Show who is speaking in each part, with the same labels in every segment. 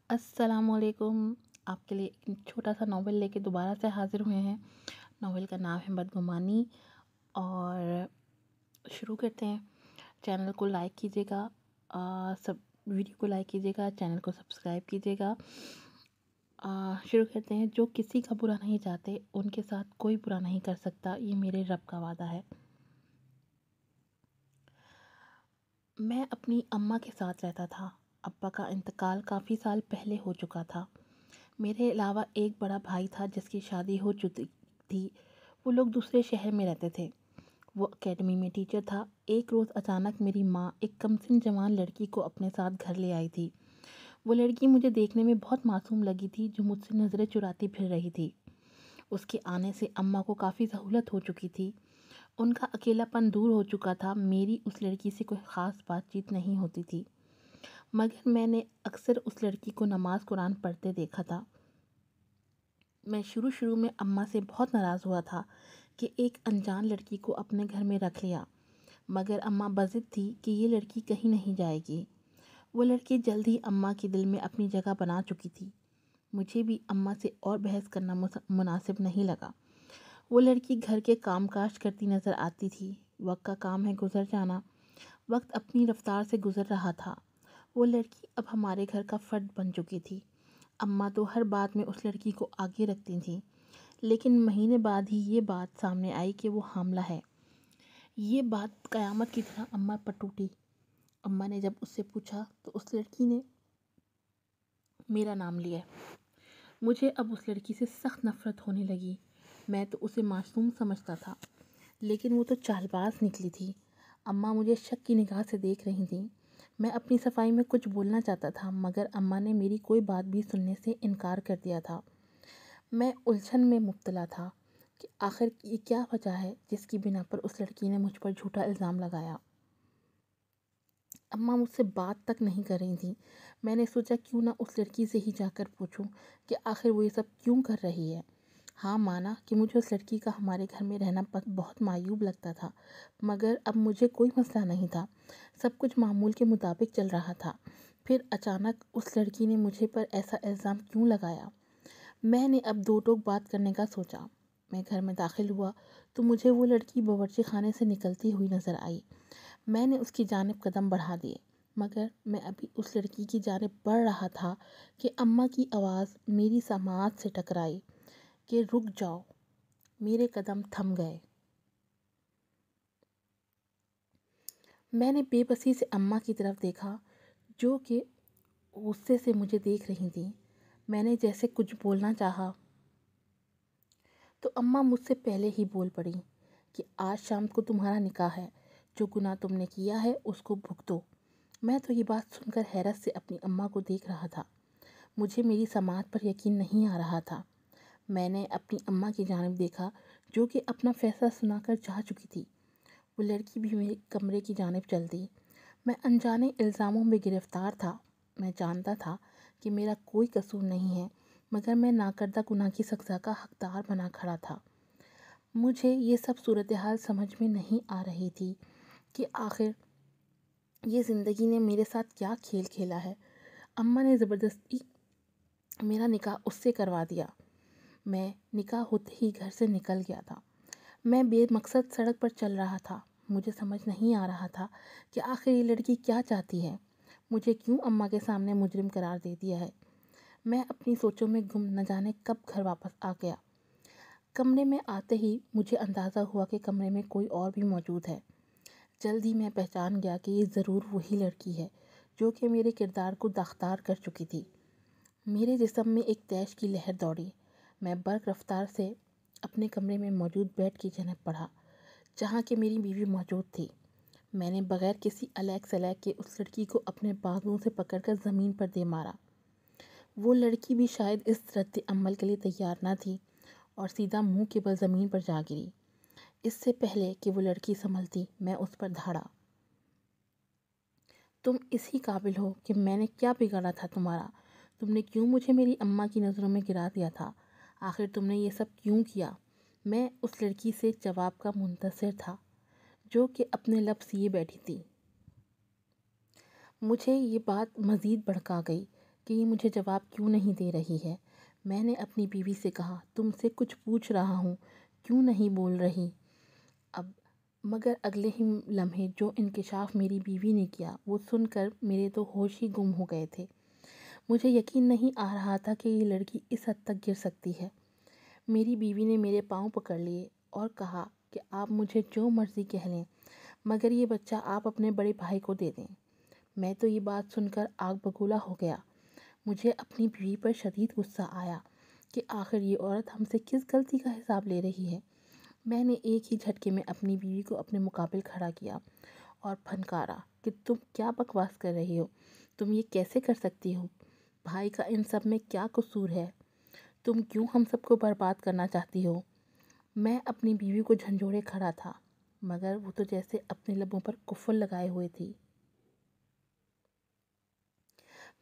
Speaker 1: السلام علیکم۔ آپ کے لیے ایک چھوٹا سا ناول لے کے دوبارہ سے حاضر ہوئے ہیں۔ ناول کا نام ہے بدگمانی، اور شروع کرتے ہیں۔ چینل کو لائک کیجیے گا، سب ویڈیو کو لائک کیجیے گا، چینل کو سبسکرائب کیجیے گا۔ شروع کرتے ہیں۔ جو کسی کا برا نہیں چاہتے ان کے ساتھ کوئی برا نہیں کر سکتا، یہ میرے رب کا وعدہ ہے۔ میں اپنی اماں کے ساتھ رہتا تھا۔ ابا کا انتقال کافی سال پہلے ہو چکا تھا۔ میرے علاوہ ایک بڑا بھائی تھا جس کی شادی ہو چکی تھی۔ وہ لوگ دوسرے شہر میں رہتے تھے۔ وہ اکیڈمی میں ٹیچر تھا۔ ایک روز اچانک میری ماں ایک کمسن جوان لڑکی کو اپنے ساتھ گھر لے آئی تھی۔ وہ لڑکی مجھے دیکھنے میں بہت معصوم لگی تھی، جو مجھ سے نظریں چراتی پھر رہی تھی۔ اس کے آنے سے اماں کو کافی سہولت ہو چکی تھی۔ ان کا اکیلا پن دور ہو چکا تھا۔ میری اس لڑکی سے کوئی خاص بات چیت نہیں ہوتی تھی، مگر میں نے اکثر اس لڑکی کو نماز قرآن پڑھتے دیکھا تھا۔ میں شروع میں اماں سے بہت ناراض ہوا تھا کہ ایک انجان لڑکی کو اپنے گھر میں رکھ لیا، مگر اماں بضد تھی کہ یہ لڑکی کہیں نہیں جائے گی۔ وہ لڑکی جلد ہی اماں کے دل میں اپنی جگہ بنا چکی تھی۔ مجھے بھی اماں سے اور بحث کرنا مناسب نہیں لگا۔ وہ لڑکی گھر کے کام کاج کرتی نظر آتی تھی۔ وقت کا کام ہے گزر جانا۔ وقت اپنی رفتار سے گزر رہا تھا۔ وہ لڑکی اب ہمارے گھر کا فرد بن چکی تھی۔ اماں تو ہر بات میں اس لڑکی کو آگے رکھتی تھیں، لیکن مہینے بعد ہی یہ بات سامنے آئی کہ وہ حاملہ ہے۔ یہ بات قیامت کی طرح اماں پر ٹوٹی۔ اماں نے جب اس سے پوچھا تو اس لڑکی نے میرا نام لیا۔ مجھے اب اس لڑکی سے سخت نفرت ہونے لگی۔ میں تو اسے معصوم سمجھتا تھا، لیکن وہ تو چال باز نکلی تھی۔ اماں مجھے شک کی نگاہ سے دیکھ رہی تھیں۔ میں اپنی صفائی میں کچھ بولنا چاہتا تھا، مگر اماں نے میری کوئی بات بھی سننے سے انکار کر دیا تھا۔ میں الجھن میں مبتلا تھا کہ آخر یہ کیا وجہ ہے جس کی بنا پر اس لڑکی نے مجھ پر جھوٹا الزام لگایا۔ اماں مجھ سے بات تک نہیں کر رہی تھیں۔ میں نے سوچا کیوں نہ اس لڑکی سے ہی جا کر پوچھوں کہ آخر وہ یہ سب کیوں کر رہی ہے۔ ہاں، مانا کہ مجھے اس لڑکی کا ہمارے گھر میں رہنا بہت معیوب لگتا تھا، مگر اب مجھے کوئی مسئلہ نہیں تھا۔ سب کچھ معمول کے مطابق چل رہا تھا۔ پھر اچانک اس لڑکی نے مجھے پر ایسا الزام کیوں لگایا؟ میں نے اب دو ٹوک بات کرنے کا سوچا۔ میں گھر میں داخل ہوا تو مجھے وہ لڑکی باورچی خانے سے نکلتی ہوئی نظر آئی۔ میں نے اس کی جانب قدم بڑھا دیے، مگر میں ابھی اس لڑکی کی جانب بڑھ رہا تھا کہ اماں کی آواز میری سماعت سے ٹکرائی کہ رک جاؤ۔ میرے قدم تھم گئے۔ میں نے بے بسی سے اماں کی طرف دیکھا، جو کہ غصے سے مجھے دیکھ رہی تھیں۔ میں نے جیسے کچھ بولنا چاہا تو اماں مجھ سے پہلے ہی بول پڑی کہ آج شام کو تمہارا نکاح ہے، جو گناہ تم نے کیا ہے اس کو بھگتو۔ میں تو یہ بات سن کر حیرت سے اپنی اماں کو دیکھ رہا تھا۔ مجھے میری سماعت پر یقین نہیں آ رہا تھا۔ میں نے اپنی اماں کی جانب دیکھا، جو کہ اپنا فیصلہ سنا کر جا چکی تھی۔ وہ لڑکی بھی میرے کمرے کی جانب چل دی۔ میں انجانے الزاموں میں گرفتار تھا۔ میں جانتا تھا کہ میرا کوئی قصور نہیں ہے، مگر میں ناکردہ گناہ کی سزا کا حقدار بنا کھڑا تھا۔ مجھے یہ سب صورتحال سمجھ میں نہیں آ رہی تھی کہ آخر یہ زندگی نے میرے ساتھ کیا کھیل کھیلا ہے۔ اماں نے زبردستی میرا نکاح اس سے کروا دیا۔ میں نکاح ہوتے ہی گھر سے نکل گیا تھا۔ میں بے مقصد سڑک پر چل رہا تھا۔ مجھے سمجھ نہیں آ رہا تھا کہ آخر یہ لڑکی کیا چاہتی ہے، مجھے کیوں اماں کے سامنے مجرم قرار دے دیا ہے۔ میں اپنی سوچوں میں گم، نہ جانے کب گھر واپس آ گیا۔ کمرے میں آتے ہی مجھے اندازہ ہوا کہ کمرے میں کوئی اور بھی موجود ہے۔ جلد ہی میں پہچان گیا کہ یہ ضرور وہی لڑکی ہے جو کہ میرے کردار کو داغدار کر چکی تھی۔ میرے جسم میں ایک طیش کی لہر دوڑی۔ میں برق رفتار سے اپنے کمرے میں موجود بیڈ کی جانب بڑھا، جہاں کہ میری بیوی موجود تھی۔ میں نے بغیر کسی الیک سلیک کے اس لڑکی کو اپنے بازوؤں سے پکڑ کر زمین پر دے مارا۔ وہ لڑکی بھی شاید اس رد عمل کے لیے تیار نہ تھی اور سیدھا منہ کے بل زمین پر جا گری۔ اس سے پہلے کہ وہ لڑکی سنبھلتی، میں اس پر دھاڑا۔ تم اسی قابل ہو کہ میں نے کیا بگاڑا تھا تمہارا؟ تم نے کیوں مجھے میری اماں کی نظروں میں گرا دیا تھا؟ آخر تم نے یہ سب کیوں کیا؟ میں اس لڑکی سے جواب کا منتظر تھا، جو کہ اپنے لب سیے بیٹھی تھی۔ مجھے یہ بات مزید بھڑکا گئی کہ یہ مجھے جواب کیوں نہیں دے رہی ہے۔ میں نے اپنی بیوی سے کہا، تم سے کچھ پوچھ رہا ہوں، کیوں نہیں بول رہی؟ اب مگر اگلے ہی لمحے جو انکشاف میری بیوی نے کیا وہ سن کر میرے تو ہوش ہی گم ہو گئے تھے۔ مجھے یقین نہیں آ رہا تھا کہ یہ لڑکی اس حد تک گر سکتی ہے۔ میری بیوی نے میرے پاؤں پکڑ لیے اور کہا کہ آپ مجھے جو مرضی کہہ لیں، مگر یہ بچہ آپ اپنے بڑے بھائی کو دے دیں۔ میں تو یہ بات سن کر آگ بگولا ہو گیا۔ مجھے اپنی بیوی پر شدید غصہ آیا کہ آخر یہ عورت ہم سے کس غلطی کا حساب لے رہی ہے۔ میں نے ایک ہی جھٹکے میں اپنی بیوی کو اپنے مقابل کھڑا کیا اور پھنکارا کہ تم کیا بکواس کر رہی ہو؟ تم یہ کیسے کر سکتی ہو؟ بھائی کا ان سب میں کیا قصور ہے؟ تم کیوں ہم سب کو برباد کرنا چاہتی ہو؟ میں اپنی بیوی کو جھنجھوڑے کھڑا تھا، مگر وہ تو جیسے اپنے لبوں پر کفل لگائے ہوئے تھی۔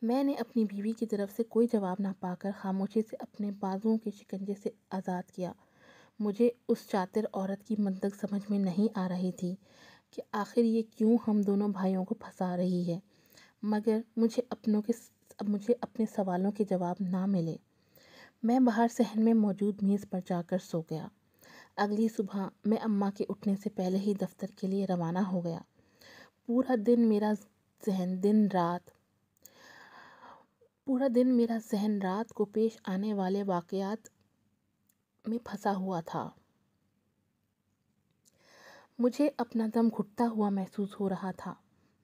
Speaker 1: میں نے اپنی بیوی کی طرف سے کوئی جواب نہ پا کر خاموشی سے اپنے بازوؤں کے شکنجے سے آزاد کیا۔ مجھے اس چاتر عورت کی منطق سمجھ میں نہیں آ رہی تھی کہ آخر یہ کیوں ہم دونوں بھائیوں کو پھنسا رہی ہے، مگر مجھے اپنے سوالوں کے جواب نہ ملے۔ میں باہر صحن میں موجود میز پر جا کر سو گیا۔ اگلی صبح میں اماں کے اٹھنے سے پہلے ہی دفتر کے لیے روانہ ہو گیا۔ پورا دن میرا ذہن رات کو پیش آنے والے واقعات میں پھنسا ہوا تھا۔ مجھے اپنا دم گھٹتا ہوا محسوس ہو رہا تھا۔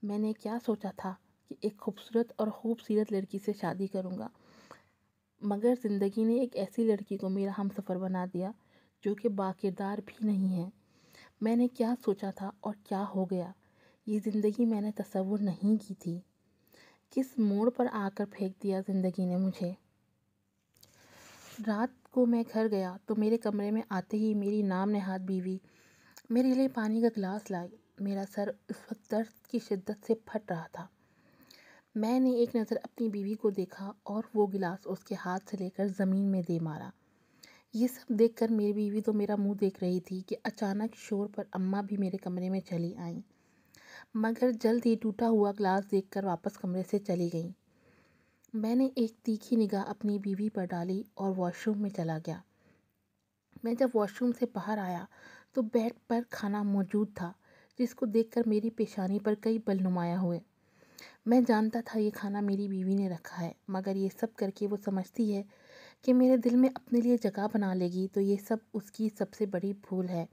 Speaker 1: میں نے کیا سوچا تھا کہ ایک خوبصورت اور خوب سیرت لڑکی سے شادی کروں گا، مگر زندگی نے ایک ایسی لڑکی کو میرا ہم سفر بنا دیا جو کہ باکردار بھی نہیں ہے۔ میں نے کیا سوچا تھا اور کیا ہو گیا؟ یہ زندگی میں نے تصور نہیں کی تھی۔ کس موڑ پر آ کر پھینک دیا زندگی نے مجھے۔ رات کو میں گھر گیا تو میرے کمرے میں آتے ہی میری نام نہاد بیوی میرے لیے پانی کا گلاس لائی۔ میرا سر اس وقت درد کی شدت سے پھٹ رہا تھا۔ میں نے ایک نظر اپنی بیوی کو دیکھا اور وہ گلاس اس کے ہاتھ سے لے کر زمین میں دے مارا۔ یہ سب دیکھ کر میری بیوی تو میرا منہ دیکھ رہی تھی کہ اچانک شور پر اماں بھی میرے کمرے میں چلی آئیں، مگر جلد ہی ٹوٹا ہوا گلاس دیکھ کر واپس کمرے سے چلی گئیں۔ میں نے ایک تیکھی نگاہ اپنی بیوی پر ڈالی اور واش روم میں چلا گیا۔ میں جب واش روم سے باہر آیا تو بیڈ پر کھانا موجود تھا، جس کو دیکھ کر میری پیشانی پر کئی بل نمایاں ہوئے۔ میں جانتا تھا یہ کھانا میری بیوی نے رکھا ہے، مگر یہ سب کر کے وہ سمجھتی ہے کہ میرے دل میں اپنے لیے جگہ بنا لے گی، تو یہ سب اس کی سب سے بڑی بھول ہے۔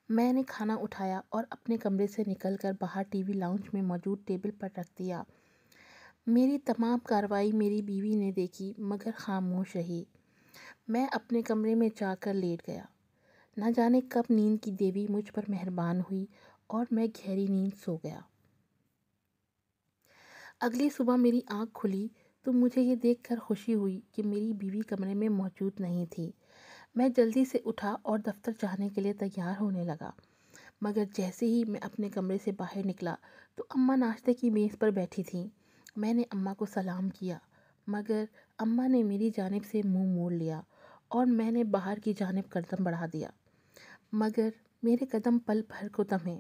Speaker 1: میں نے کھانا اٹھایا اور اپنے کمرے سے نکل کر باہر ٹی وی لاؤنج میں موجود ٹیبل پر رکھ دیا۔ میری تمام کارروائی میری بیوی نے دیکھی مگر خاموش رہی۔ میں اپنے کمرے میں جا کر لیٹ گیا۔ نہ جانے کب نیند کی دیوی مجھ پر مہربان ہوئی اور میں گہری نیند سو گیا۔ اگلی صبح میری آنکھ کھلی تو مجھے یہ دیکھ کر خوشی ہوئی کہ میری بیوی کمرے میں موجود نہیں تھی۔ میں جلدی سے اٹھا اور دفتر جانے کے لیے تیار ہونے لگا، مگر جیسے ہی میں اپنے کمرے سے باہر نکلا تو اماں ناشتے کی میز پر بیٹھی تھیں۔ میں نے اماں کو سلام کیا، مگر اماں نے میری جانب سے منہ موڑ لیا اور میں نے باہر کی جانب قدم بڑھا دیا، مگر میرے قدم پل بھر کو تھمے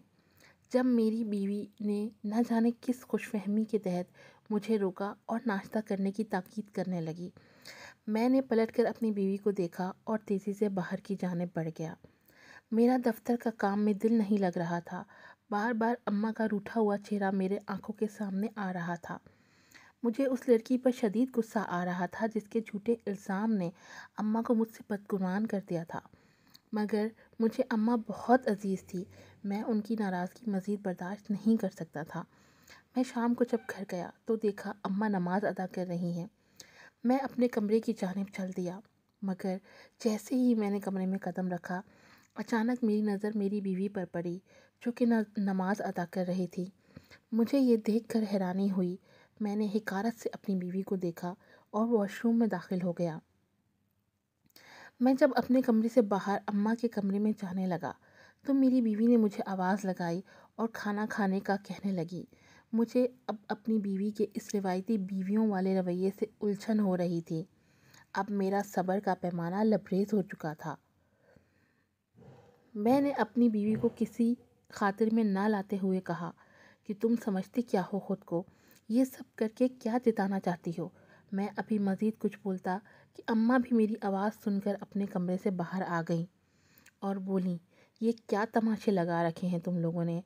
Speaker 1: جب میری بیوی نے نہ جانے کس خوش فہمی کے تحت مجھے روکا اور ناشتہ کرنے کی تاکید کرنے لگی۔ میں نے پلٹ کر اپنی بیوی کو دیکھا اور تیزی سے باہر کی جانب بڑھ گیا۔ میرا دفتر کا کام میں دل نہیں لگ رہا تھا۔ بار بار اماں کا روٹھا ہوا چہرہ میرے آنکھوں کے سامنے آ رہا تھا۔ مجھے اس لڑکی پر شدید غصہ آ رہا تھا جس کے جھوٹے الزام نے اماں کو مجھ سے بدگمان کر دیا تھا، مگر مجھے اماں بہت عزیز تھی۔ میں ان کی ناراضگی مزید برداشت نہیں کر سکتا تھا۔ میں شام کو جب گھر گیا تو دیکھا اماں نماز ادا کر رہی ہیں۔ میں اپنے کمرے کی جانب چل دیا، مگر جیسے ہی میں نے کمرے میں قدم رکھا اچانک میری نظر میری بیوی پر پڑی جو کہ نماز ادا کر رہی تھی۔ مجھے یہ دیکھ کر حیرانی ہوئی۔ میں نے حقارت سے اپنی بیوی کو دیکھا اور واش روم میں داخل ہو گیا۔ میں جب اپنے کمرے سے باہر اماں کے کمرے میں جانے لگا تو میری بیوی نے مجھے آواز لگائی اور کھانا کھانے کا کہنے لگی۔ مجھے اب اپنی بیوی کے اس روایتی بیویوں والے رویے سے الجھن ہو رہی تھی۔ اب میرا صبر کا پیمانہ لبریز ہو چکا تھا۔ میں نے اپنی بیوی کو کسی خاطر میں نہ لاتے ہوئے کہا کہ تم سمجھتی کیا ہو خود کو؟ یہ سب کر کے کیا جتانا چاہتی ہو؟ میں ابھی مزید کچھ بولتا کہ اماں بھی میری آواز سن کر اپنے کمرے سے باہر آ گئیں اور بولیں، یہ کیا تماشے لگا رکھے ہیں تم لوگوں نے؟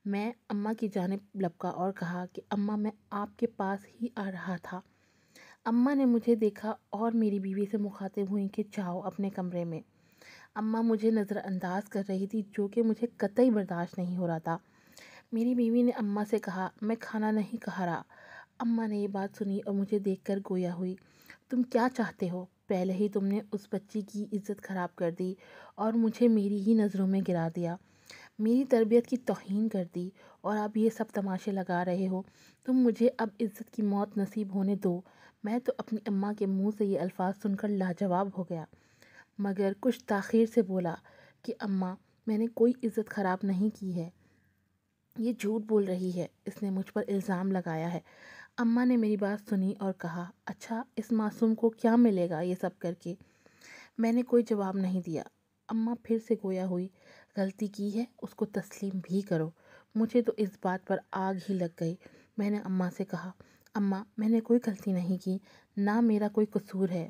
Speaker 1: میں اماں کی جانب لپکا اور کہا کہ اماں میں آپ کے پاس ہی آ رہا تھا۔ اماں نے مجھے دیکھا اور میری بیوی سے مخاطب ہوئیں کہ جاؤ اپنے کمرے میں۔ اماں مجھے نظر انداز کر رہی تھی، جو کہ مجھے قطعی برداشت نہیں ہو رہا تھا۔ میری بیوی نے اماں سے کہا، میں کھانا نہیں کھا رہا۔ اماں نے یہ بات سنی اور مجھے دیکھ کر گویا ہوئی، تم کیا چاہتے ہو؟ پہلے ہی تم نے اس بچی کی عزت خراب کر دی اور مجھے میری ہی نظروں میں گرا دیا، میری تربیت کی توہین کر دی، اور اب یہ سب تماشے لگا رہے ہو۔ تم مجھے اب عزت کی موت نصیب ہونے دو۔ میں تو اپنی اماں کے منہ سے یہ الفاظ سن کر لاجواب ہو گیا، مگر کچھ تاخیر سے بولا کہ اماں، میں نے کوئی عزت خراب نہیں کی ہے، یہ جھوٹ بول رہی ہے، اس نے مجھ پر الزام لگایا ہے۔ اماں نے میری بات سنی اور کہا، اچھا اس معصوم کو کیا ملے گا یہ سب کر کے؟ میں نے کوئی جواب نہیں دیا۔ اماں پھر سے گویا ہوئی، غلطی کی ہے اس کو تسلیم بھی کرو۔ مجھے تو اس بات پر آگ ہی لگ گئی۔ میں نے اماں سے کہا، اماں میں نے کوئی غلطی نہیں کی، نہ میرا کوئی قصور ہے،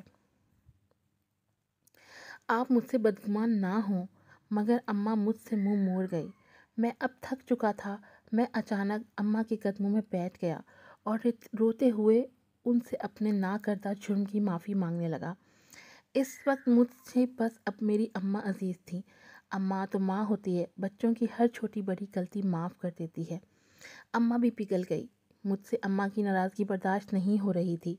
Speaker 1: آپ مجھ سے بدگمان نہ ہوں۔ مگر اماں مجھ سے منہ موڑ گئی۔ میں اب تھک چکا تھا۔ میں اچانک اماں کے قدموں میں بیٹھ گیا اور روتے ہوئے ان سے اپنے نہ کردہ جرم کی معافی مانگنے لگا۔ اس وقت مجھ سے بس اب میری اماں عزیز تھی۔ اماں تو ماں ہوتی ہے، بچوں کی ہر چھوٹی بڑی غلطی معاف کر دیتی ہے۔ اماں بھی پگھل گئی۔ مجھ سے اماں کی ناراضگی برداشت نہیں ہو رہی تھی۔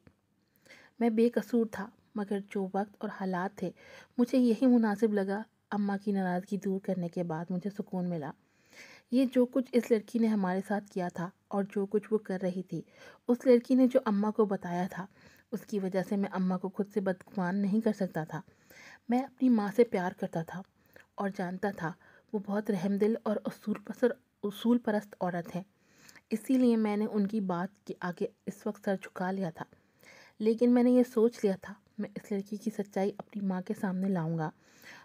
Speaker 1: میں بے قصور تھا، مگر جو وقت اور حالات تھے مجھے یہی مناسب لگا۔ اماں کی ناراضگی دور کرنے کے بعد مجھے سکون ملا۔ یہ جو کچھ اس لڑکی نے ہمارے ساتھ کیا تھا اور جو کچھ وہ کر رہی تھی، اس لڑکی نے جو اماں کو بتایا تھا، اس کی وجہ سے میں اماں کو خود سے بدگمان نہیں کر سکتا تھا۔ میں اپنی ماں سے پیار کرتا تھا اور جانتا تھا وہ بہت رحم دل اور اصول پرست عورت ہے، اسی لیے میں نے ان کی بات کے آگے اس وقت سر جھکا لیا تھا۔ لیکن میں نے یہ سوچ لیا تھا، میں اس لڑکی کی سچائی اپنی ماں کے سامنے لاؤں گا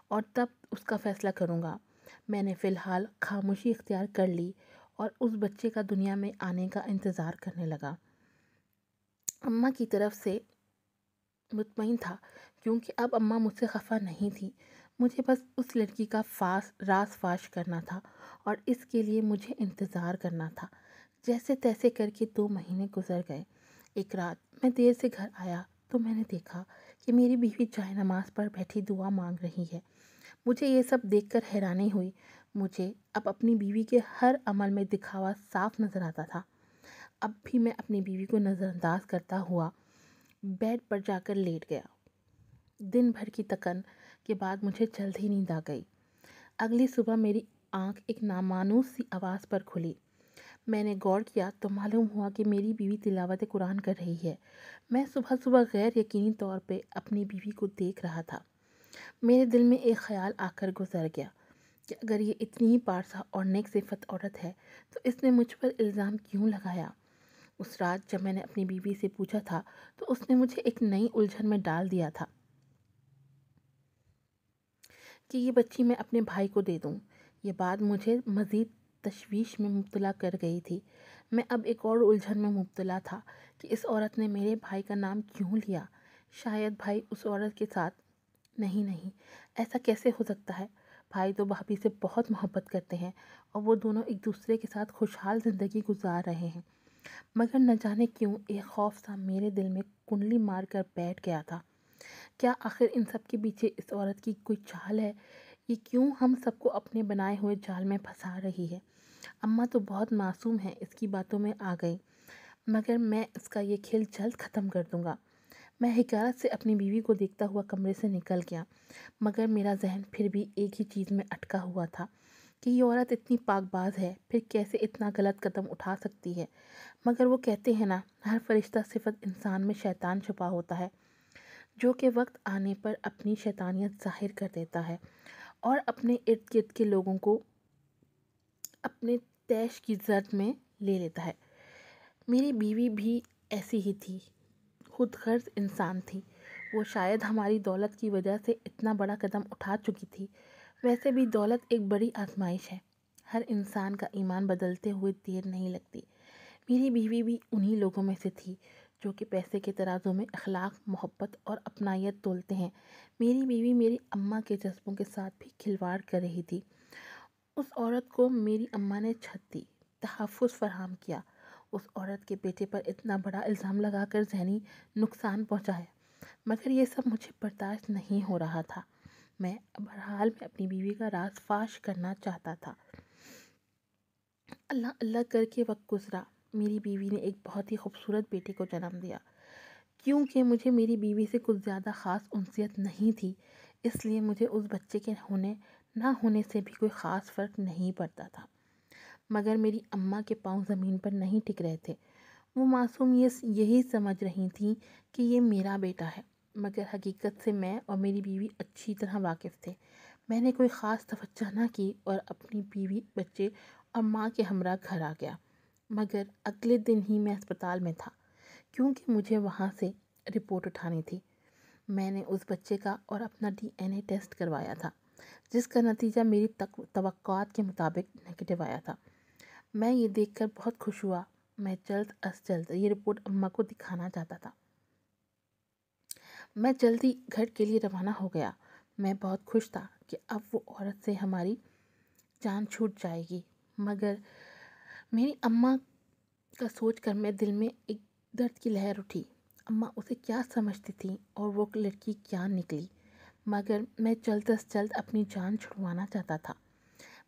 Speaker 1: اور تب اس کا فیصلہ کروں گا۔ میں نے فی الحال خاموشی اختیار کر لی اور اس بچے کا دنیا میں آنے کا انتظار کرنے لگا۔ اماں کی طرف سے مطمئن تھا، کیونکہ اب اماں مجھ سے خفا نہیں تھی۔ مجھے بس اس لڑکی کا راز فاش کرنا تھا اور اس کے لیے مجھے انتظار کرنا تھا۔ جیسے تیسے کر کے 2 مہینے گزر گئے۔ ایک رات میں دیر سے گھر آیا تو میں نے دیکھا کہ میری بیوی جائے نماز پر بیٹھی دعا مانگ رہی ہے۔ مجھے یہ سب دیکھ کر حیرانی ہوئی۔ مجھے اب اپنی بیوی کے ہر عمل میں دکھاوا صاف نظر آتا تھا۔ اب بھی میں اپنی بیوی کو نظر انداز کرتا ہوا بیڈ پر جا کر لیٹ گیا۔ دن بھر کی تکن کے بعد مجھے جلد ہی نیند آ گئی۔ اگلی صبح میری آنکھ ایک نامانوس سی آواز پر کھلی۔ میں نے غور کیا تو معلوم ہوا کہ میری بیوی تلاوت قرآن کر رہی ہے۔ میں صبح صبح غیر یقینی طور پہ اپنی بیوی کو دیکھ رہا تھا۔ میرے دل میں ایک خیال آ کر گزر گیا کہ اگر یہ اتنی ہی پارسا اور نیک صفت عورت ہے تو اس نے مجھ پر الزام کیوں لگایا؟ اس رات جب میں نے اپنی بیوی سے پوچھا تھا تو اس نے مجھے ایک نئی الجھن میں ڈال دیا تھا کہ یہ بچی میں اپنے بھائی کو دے دوں۔ یہ بات مجھے مزید تشویش میں مبتلا کر گئی تھی۔ میں اب ایک اور الجھن میں مبتلا تھا کہ اس عورت نے میرے بھائی کا نام کیوں لیا؟ شاید بھائی اس عورت کے ساتھ نہیں، ایسا کیسے ہو سکتا ہے؟ بھائی تو بھابھی سے بہت محبت کرتے ہیں اور وہ دونوں ایک دوسرے کے ساتھ خوشحال زندگی گزار رہے ہیں، مگر نہ جانے کیوں ایک خوف سا میرے دل میں کنڈلی مار کر بیٹھ گیا تھا۔ کیا آخر ان سب کے پیچھے اس عورت کی کوئی چال ہے؟ یہ کیوں ہم سب کو اپنے بنائے ہوئے جال میں پھنسا رہی ہے؟ اماں تو بہت معصوم ہے، اس کی باتوں میں آ گئی، مگر میں اس کا یہ کھیل جلد ختم کر دوں گا۔ میں حقارت سے اپنی بیوی کو دیکھتا ہوا کمرے سے نکل گیا، مگر میرا ذہن پھر بھی ایک ہی چیز میں اٹکا ہوا تھا کہ یہ عورت اتنی پاک باز ہے، پھر کیسے اتنا غلط قدم اٹھا سکتی ہے؟ مگر وہ کہتے ہیں نا، ہر فرشتہ صفت انسان میں شیطان چھپا ہوتا ہے، جو کہ وقت آنے پر اپنی شیطانیت ظاہر کر دیتا ہے اور اپنے ارد گرد کے لوگوں کو اپنے تیش کی زرد میں لے لیتا ہے۔ میری بیوی بھی ایسی ہی تھی، خود غرض انسان تھی۔ وہ شاید ہماری دولت کی وجہ سے اتنا بڑا قدم اٹھا چکی تھی۔ ویسے بھی دولت ایک بڑی آزمائش ہے، ہر انسان کا ایمان بدلتے ہوئے دیر نہیں لگتی۔ میری بیوی بھی انہی لوگوں میں سے تھی جو کہ پیسے کے ترازو میں اخلاق، محبت اور اپنائیت تولتے ہیں۔ میری بیوی میری اماں کے جذبوں کے ساتھ بھی کھلواڑ کر رہی تھی۔ اس عورت کو میری اماں نے چھت دی، تحفظ فراہم کیا، اس عورت کے بیٹے پر اتنا بڑا الزام لگا کر ذہنی نقصان پہنچایا، مگر یہ سب مجھے برداشت نہیں ہو رہا تھا۔ میں بہرحال میں اپنی بیوی کا راز فاش کرنا چاہتا تھا۔ اللہ اللہ کر کے وقت گزرا۔ میری بیوی نے ایک بہت ہی خوبصورت بیٹے کو جنم دیا۔ کیونکہ مجھے میری بیوی سے کچھ زیادہ خاص انسیت نہیں تھی، اس لیے مجھے اس بچے کے ہونے نہ ہونے سے بھی کوئی خاص فرق نہیں پڑتا تھا۔ مگر میری اماں کے پاؤں زمین پر نہیں ٹک رہے تھے۔ وہ معصوم یہی سمجھ رہی تھیں کہ یہ میرا بیٹا ہے، مگر حقیقت سے میں اور میری بیوی اچھی طرح واقف تھے۔ میں نے کوئی خاص توجہ نہ کی اور اپنی بیوی، بچے اور ماں کے ہمراہ گھر آ گیا۔ مگر اگلے دن ہی میں اسپتال میں تھا، کیونکہ مجھے وہاں سے رپورٹ اٹھانی تھی۔ میں نے اس بچے کا اور اپنا DNA ٹیسٹ کروایا تھا، جس کا نتیجہ میری توقعات کے مطابق نیگیٹو آیا تھا۔ میں یہ دیکھ کر بہت خوش ہوا۔ میں جلد از جلد یہ رپورٹ اماں کو دکھانا چاہتا تھا۔ میں جلدی گھر کے لیے روانہ ہو گیا۔ میں بہت خوش تھا کہ اب وہ عورت سے ہماری جان چھوٹ جائے گی، مگر میری اماں کا سوچ کر میں دل میں ایک درد کی لہر اٹھی۔ اماں اسے کیا سمجھتی تھیں اور وہ لڑکی کیا نکلی، مگر میں جلد از جلد اپنی جان چھڑوانا چاہتا تھا۔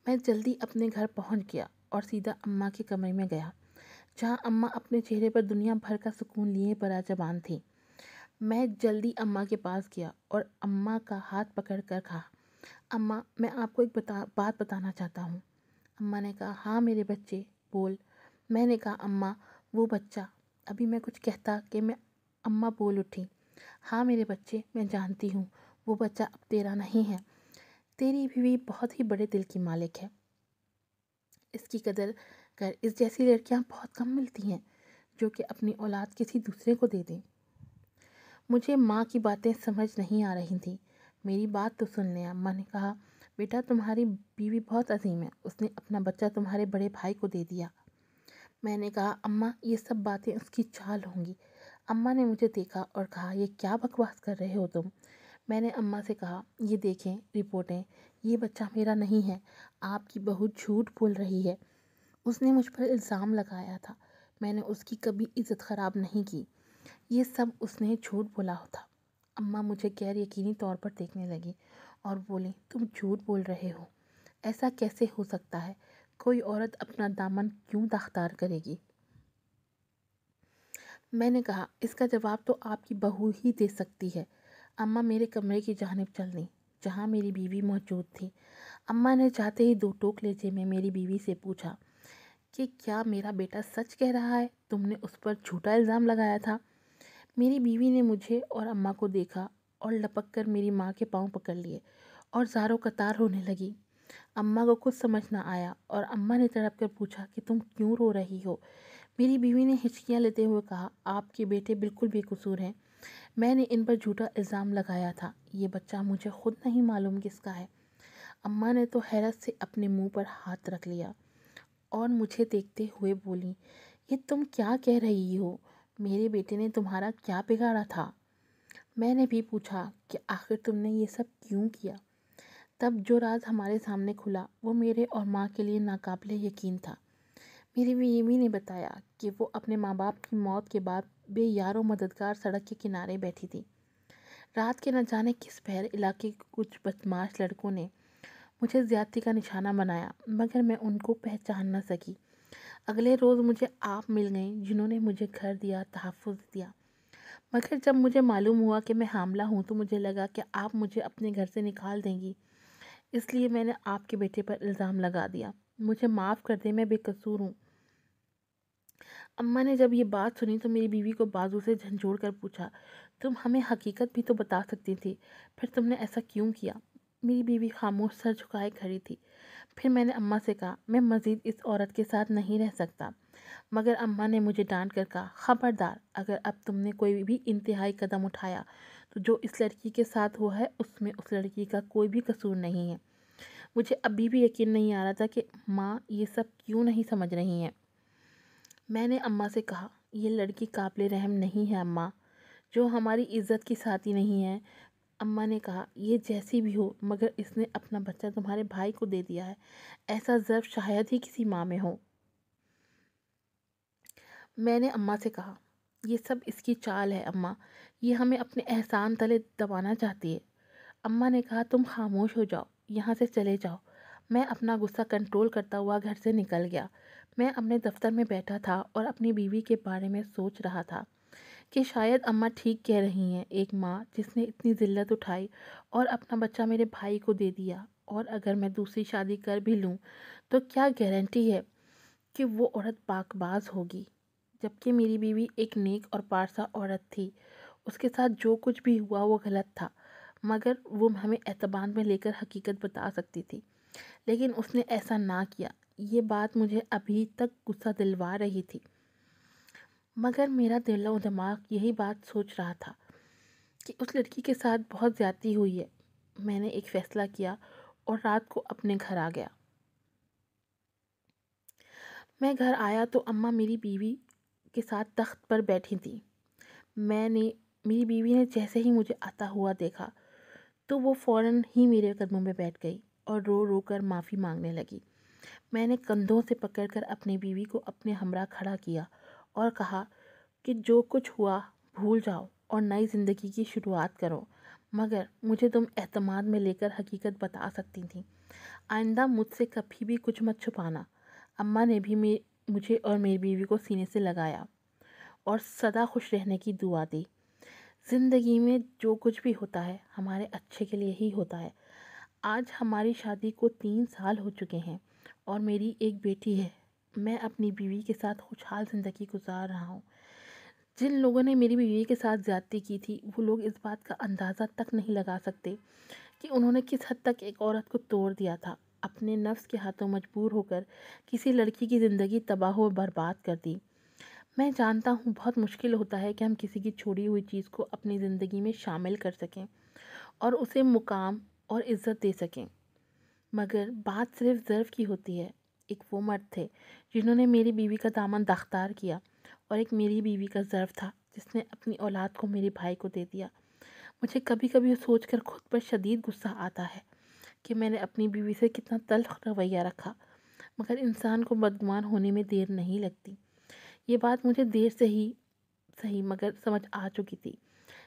Speaker 1: میں جلدی اپنے گھر پہنچ گیا اور سیدھا اماں کے کمرے میں گیا، جہاں اماں اپنے چہرے پر دنیا بھر کا سکون لیے براجبان تھی۔ میں جلدی اماں کے پاس گیا اور اماں کا ہاتھ پکڑ کر کہا، اماں میں آپ کو ایک بات بتانا چاہتا ہوں۔ اماں نے کہا، ہاں میرے بچے بول۔ میں نے کہا، اماں وہ بچہ، ابھی میں کچھ کہتا کہ اماں بول اٹھی، ہاں میرے بچے میں جانتی ہوں وہ بچہ اب تیرا نہیں ہے، تیری بیوی بہت ہی بڑے دل کی مالک ہے، اس کی قدر کر۔ اس جیسی لڑکیاں بہت کم ملتی ہیں جو کہ اپنی اولاد کسی دوسرے کو دے دیں۔ مجھے ماں کی باتیں سمجھ نہیں آ رہی تھیں۔ میری بات تو سن لیں۔ اماں نے کہا، بیٹا تمہاری بیوی بہت عظیم ہے، اس نے اپنا بچہ تمہارے بڑے بھائی کو دے دیا۔ میں نے کہا، اماں یہ سب باتیں اس کی چال ہوں گی۔ اماں نے مجھے دیکھا اور کہا، یہ کیا بکواس کر رہے ہو تم؟ میں نے اماں سے کہا، یہ دیکھیں رپورٹیں، یہ بچہ میرا نہیں ہے، آپ کی بہو جھوٹ بول رہی ہے، اس نے مجھ پر الزام لگایا تھا، میں نے اس کی کبھی عزت خراب نہیں کی، یہ سب اس نے جھوٹ بولا تھا۔ اماں مجھے غیر یقینی طور پر دیکھنے لگی اور بولی، تم جھوٹ بول رہے ہو، ایسا کیسے ہو سکتا ہے؟ کوئی عورت اپنا دامن کیوں داغدار کرے گی؟ میں نے کہا، اس کا جواب تو آپ کی بہو ہی دے سکتی ہے۔ اماں میرے کمرے کی جانب چل دیں، جہاں میری بیوی موجود تھی۔ اماں نے جاتے ہی دو ٹوک لہجے میں میری بیوی سے پوچھا کہ کیا میرا بیٹا سچ کہہ رہا ہے؟ تم نے اس پر جھوٹا الزام لگایا تھا؟ میری بیوی نے مجھے اور اماں کو دیکھا اور لپک کر میری ماں کے پاؤں پکڑ لیے اور زاروں قطار رونے لگی۔ اماں کو کچھ سمجھ نہ آیا اور اماں نے تڑپ کر پوچھا کہ تم کیوں رو رہی ہو؟ میری بیوی نے ہچکیاں لیتے ہوئے کہا، آپ کے بیٹے بالکل بے قصور ہیں، میں نے ان پر جھوٹا الزام لگایا تھا، یہ بچہ مجھے خود نہیں معلوم کس کا ہے۔ اماں نے تو حیرت سے اپنے منہ پر ہاتھ رکھ لیا اور مجھے دیکھتے ہوئے بولی، یہ تم کیا کہہ رہی ہو؟ میرے بیٹے نے تمہارا کیا بگاڑا تھا؟ میں نے بھی پوچھا کہ آخر تم نے یہ سب کیوں کیا؟ تب جو راز ہمارے سامنے کھلا وہ میرے اور ماں کے لیے ناقابل یقین تھا۔ میری بیوی نے بتایا کہ وہ اپنے ماں باپ کی موت کے بعد بے یار و مددگار سڑک کے کنارے بیٹھی تھی۔ رات کے نہ جانے کس بحر علاقے کے کچھ بدماش لڑکوں نے مجھے زیادتی کا نشانہ بنایا، مگر میں ان کو پہچان نہ سکی۔ اگلے روز مجھے آپ مل گئیں، جنہوں نے مجھے گھر دیا، تحفظ دیا، مگر جب مجھے معلوم ہوا کہ میں حاملہ ہوں تو مجھے لگا کہ آپ مجھے اپنے گھر سے نکال دیں گی، اس لیے میں نے آپ کے بیٹے پر الزام لگا دیا۔ مجھے معاف کر دیں، میں بے قصور ہوں۔ اماں نے جب یہ بات سنی تو میری بیوی کو بازو سے جھنجھوڑ کر پوچھا، تم ہمیں حقیقت بھی تو بتا سکتی تھی، پھر تم نے ایسا کیوں کیا؟ میری بیوی خاموش سر جھکائے کھڑی تھی۔ پھر میں نے اماں سے کہا، میں مزید اس عورت کے ساتھ نہیں رہ سکتا، مگر اماں نے مجھے ڈانٹ کر کہا، خبردار، اگر اب تم نے کوئی بھی انتہائی قدم اٹھایا تو جو اس لڑکی کے ساتھ ہوا ہے اس میں اس لڑکی کا کوئی بھی قصور نہیں ہے۔ مجھے ابھی بھی یقین نہیں آ رہا تھا کہ ماں یہ سب کیوں نہیں سمجھ رہی ہیں۔ میں نے اماں سے کہا، یہ لڑکی قابل رحم نہیں ہے اماں، جو ہماری عزت کی ساتھی نہیں ہے۔ اماں نے کہا، یہ جیسی بھی ہو مگر اس نے اپنا بچہ تمہارے بھائی کو دے دیا ہے، ایسا ظرف شاید ہی کسی ماں میں ہو۔ میں نے اماں سے کہا، یہ سب اس کی چال ہے اماں، یہ ہمیں اپنے احسان تلے دبانا چاہتی ہے۔ اماں نے کہا، تم خاموش ہو جاؤ، یہاں سے چلے جاؤ۔ میں اپنا غصہ کنٹرول کرتا ہوا گھر سے نکل گیا۔ میں اپنے دفتر میں بیٹھا تھا اور اپنی بیوی کے بارے میں سوچ رہا تھا کہ شاید اماں ٹھیک کہہ رہی ہیں۔ ایک ماں جس نے اتنی ذلت اٹھائی اور اپنا بچہ میرے بھائی کو دے دیا، اور اگر میں دوسری شادی کر بھی لوں تو کیا گارنٹی ہے کہ وہ عورت پاک باز ہوگی؟ جبکہ میری بیوی ایک نیک اور پارسا عورت تھی، اس کے ساتھ جو کچھ بھی ہوا وہ غلط تھا، مگر وہ ہمیں اعتبار میں لے کر حقیقت بتا سکتی تھی، لیکن اس نے ایسا نہ کیا۔ یہ بات مجھے ابھی تک غصہ دلوا رہی تھی، مگر میرا دل و دماغ یہی بات سوچ رہا تھا کہ اس لڑکی کے ساتھ بہت زیادتی ہوئی ہے۔ میں نے ایک فیصلہ کیا اور رات کو اپنے گھر آ گیا۔ میں گھر آیا تو اماں میری بیوی کے ساتھ تخت پر بیٹھی تھی۔ میری بیوی نے جیسے ہی مجھے آتا ہوا دیکھا تو وہ فوراً ہی میرے قدموں میں بیٹھ گئی اور رو رو کر معافی مانگنے لگی۔ میں نے کندھوں سے پکڑ کر اپنی بیوی کو اپنے ہمراہ کھڑا کیا اور کہا کہ جو کچھ ہوا بھول جاؤ اور نئی زندگی کی شروعات کرو، مگر مجھے تم اعتماد میں لے کر حقیقت بتا سکتی تھی۔ آئندہ مجھ سے کبھی بھی کچھ مت چھپانا۔ اماں نے بھی مجھے اور میری بیوی کو سینے سے لگایا اور سدا خوش رہنے کی دعا دی۔ زندگی میں جو کچھ بھی ہوتا ہے ہمارے اچھے کے لیے ہی ہوتا ہے۔ آج ہماری شادی کو 3 سال ہو چکے ہیں اور میری ایک بیٹی ہے۔ میں اپنی بیوی کے ساتھ خوشحال زندگی گزار رہا ہوں۔ جن لوگوں نے میری بیوی کے ساتھ زیادتی کی تھی، وہ لوگ اس بات کا اندازہ تک نہیں لگا سکتے کہ انہوں نے کس حد تک ایک عورت کو توڑ دیا تھا، اپنے نفس کے ہاتھوں مجبور ہو کر کسی لڑکی کی زندگی تباہ و برباد کر دی۔ میں جانتا ہوں بہت مشکل ہوتا ہے کہ ہم کسی کی چھوڑی ہوئی چیز کو اپنی زندگی میں شامل کر سکیں اور اسے مقام اور عزت دے سکیں، مگر بات صرف ظرف کی ہوتی ہے۔ ایک وہ مرد تھے جنہوں نے میری بیوی کا دامن داغدار کیا، اور ایک میری بیوی کا ظرف تھا جس نے اپنی اولاد کو میرے بھائی کو دے دیا۔ مجھے کبھی کبھی سوچ کر خود پر شدید غصہ آتا ہے کہ میں نے اپنی بیوی سے کتنا تلخ رویہ رکھا، مگر انسان کو بدگمان ہونے میں دیر نہیں لگتی۔ یہ بات مجھے دیر سے ہی صحیح مگر سمجھ آ چکی تھی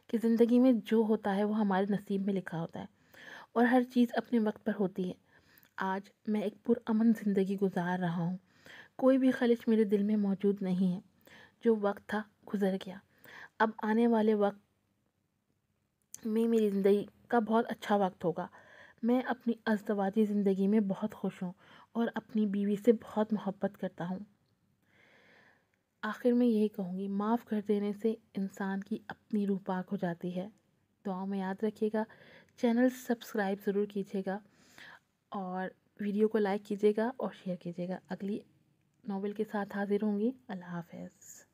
Speaker 1: کہ زندگی میں جو ہوتا ہے وہ ہمارے نصیب میں لکھا ہوتا ہے، اور ہر چیز اپنے وقت پر ہوتی ہے۔ آج میں ایک پرامن زندگی گزار رہا ہوں، کوئی بھی خلش میرے دل میں موجود نہیں ہے۔ جو وقت تھا گزر گیا، اب آنے والے وقت میں میری زندگی کا بہت اچھا وقت ہوگا۔ میں اپنی ازدواجی زندگی میں بہت خوش ہوں اور اپنی بیوی سے بہت محبت کرتا ہوں۔ آخر میں یہی کہوں گی، معاف کر دینے سے انسان کی اپنی روح پاک ہو جاتی ہے۔ دعاؤں میں یاد رکھیے گا، چینل سبسکرائب ضرور کیجیے گا اور ویڈیو کو لائک کیجیے گا اور شیئر کیجیے گا۔ اگلی ناول کے ساتھ حاضر ہوں گی۔ اللہ حافظ۔